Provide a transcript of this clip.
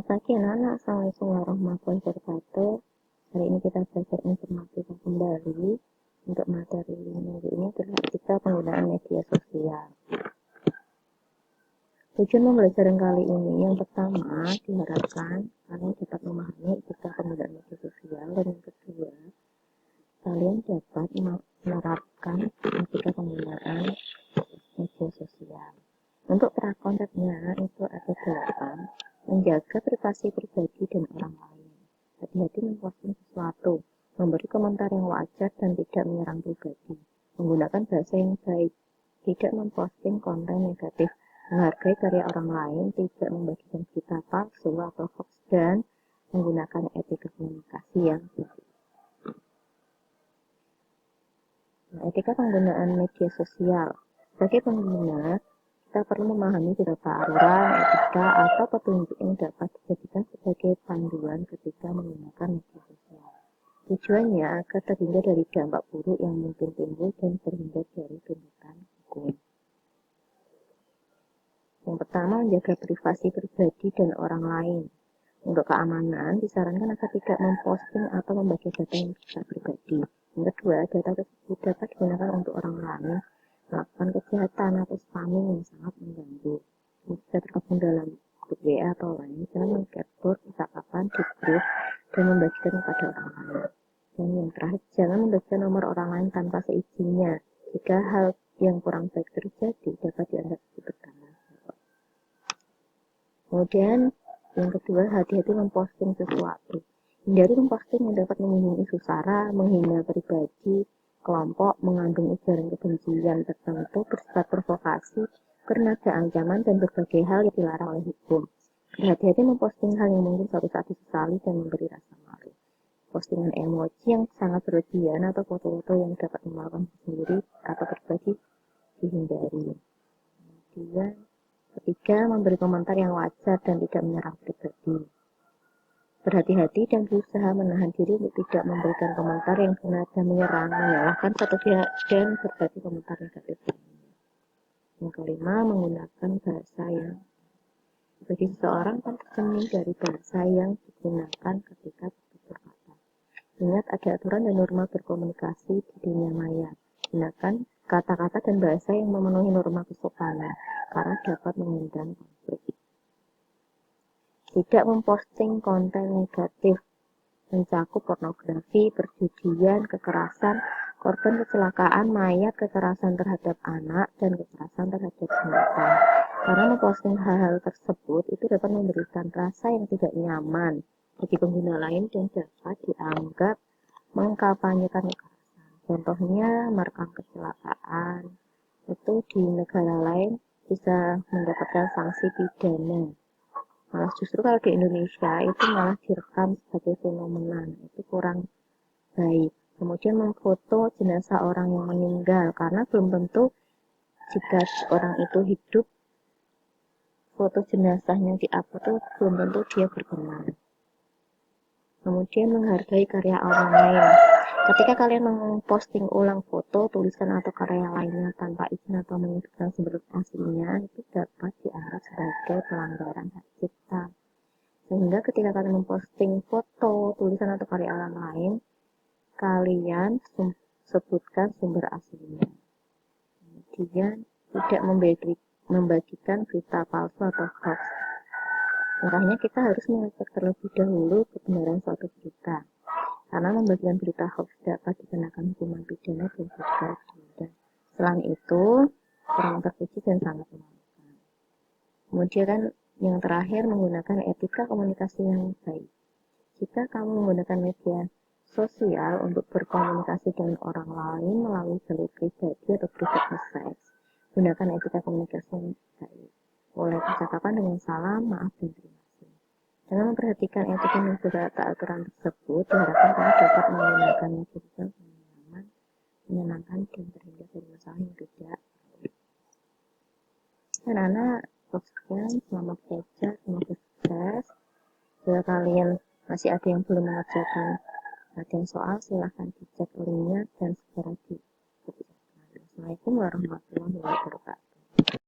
Selamat pagi anak-anak, Assalamualaikum warahmatullahi wabarakatuh. Hari ini kita belajar informatika kembali. Untuk materi minggu ini adalah etika penggunaan media sosial. Tujuan pembelajaran kali ini, yang pertama diharapkan kalian dapat memahami etika penggunaan media sosial, dan yang kedua kalian dapat menerapkan etika penggunaan media sosial. Untuk prakondeknya itu ada 8. Menjaga privasi pribadi dan orang lain. Hati-hati memposting sesuatu, memberi komentar yang wajar dan tidak menyerang pribadi, menggunakan bahasa yang baik, tidak memposting konten negatif, menghargai karya orang lain, tidak membagikan berita palsu atau hoax, dan menggunakan etika komunikasi yang baik. Nah, etika penggunaan media sosial. Sebagai pengguna, kita perlu memahami beberapa aturan, etika, atau petunjuk yang dapat dijadikan sebagai panduan ketika menggunakan media sosial. Tujuannya agar terhindar dari dampak buruk yang mungkin timbul dan terhindar dari tuntutan hukum. Yang pertama, menjaga privasi pribadi dan orang lain. Untuk keamanan, disarankan agar tidak memposting atau membagi data yang tidak pribadi. Yang kedua, data tersebut dapat digunakan untuk orang lain melakukan kejahatan atau spamming yang sangat mengganggu. Jika tergabung dalam grup WA atau lain, jangan mengcapture percakapan di grup dan membagikan kepada orang lain. Dan yang terakhir, jangan membagikan nomor orang lain tanpa seizinnya. Jika hal yang kurang baik terjadi, dapat dianggap sebagai pertama. Kemudian, yang kedua, hati-hati memposting sesuatu. Hindari memposting yang dapat menyinggung isu sara, menghina pribadi, kelompok, mengandung ujaran kebencian tertentu, bersifat provokasi, bernada ancaman, dan berbagai hal yang dilarang oleh hukum. Hati-hati memposting hal yang mungkin suatu saat disesali dan memberi rasa malu. Postingan emoji yang sangat berlebihan atau foto-foto yang dapat memalukan sendiri atau pribadi dihindari. Kemudian, ketiga, memberi komentar yang wajar dan tidak menyerang pribadi. Berhati-hati dan berusaha menahan diri untuk tidak memberikan komentar yang sengaja menyerang, menyalahkan satu pihak, dan berbagi komentar negatif. Yang kelima, menggunakan bahasa yang bagi seseorang kan tercermin dari bahasa yang digunakan ketika berkata. Ingat, ada aturan dan norma berkomunikasi di dunia maya. Gunakan kata-kata dan bahasa yang memenuhi norma kesopanan, karena dapat mengundang konflik. Tidak memposting konten negatif, mencakup pornografi, perjudian, kekerasan, korban kecelakaan, mayat, kekerasan terhadap anak, dan kekerasan terhadap wanita. Karena memposting hal-hal tersebut itu dapat memberikan rasa yang tidak nyaman bagi pengguna lain dan dapat dianggap mengkampanyekan kekerasan. Contohnya, merekam kecelakaan itu di negara lain bisa mendapatkan sanksi pidana. Malah justru kalau di Indonesia itu malah direkam sebagai fenomena, itu kurang baik. Kemudian memfoto jenazah orang yang meninggal, karena belum tentu jika orang itu hidup, foto jenazahnya di-upload belum tentu dia berkenan. Kemudian menghargai karya orang lain. Ketika kalian memposting ulang foto, tulisan atau karya lainnya tanpa izin atau menyebutkan sumber aslinya, itu dapat dianggap sebagai pelanggaran hak cipta. Sehingga ketika kalian memposting foto, tulisan atau karya orang lain, kalian sebutkan sumber aslinya. Kemudian tidak membagikan berita palsu atau hoax. Makanya kita harus mengecek terlebih dahulu kebenaran suatu berita. Karena membagikan berita hoax dapat dikenakan hukuman pidana dan juga denda. Selain itu, kurang terpuji dan sangat memalukan. Kemudian yang terakhir, menggunakan etika komunikasi yang baik. Jika kamu menggunakan media sosial untuk berkomunikasi dengan orang lain melalui jalur pribadi atau private message, gunakan etika komunikasi yang baik. Mulai percakapan dengan salam, maaf, dan terima kasih. Dengan memperhatikan etika dan beberapa aturan tersebut, diharapkan kamu dapat menggunakan media sosial dengan nyaman, menyenangkan, dan terhindar dari masalah yang tidak. Anak-anak, sekian, selamat belajar, semoga sukses. Jika kalian masih ada yang belum mengerjakan latihan soal, silahkan dicek linknya dan segera dikerjakan. Assalamualaikum warahmatullahi wabarakatuh.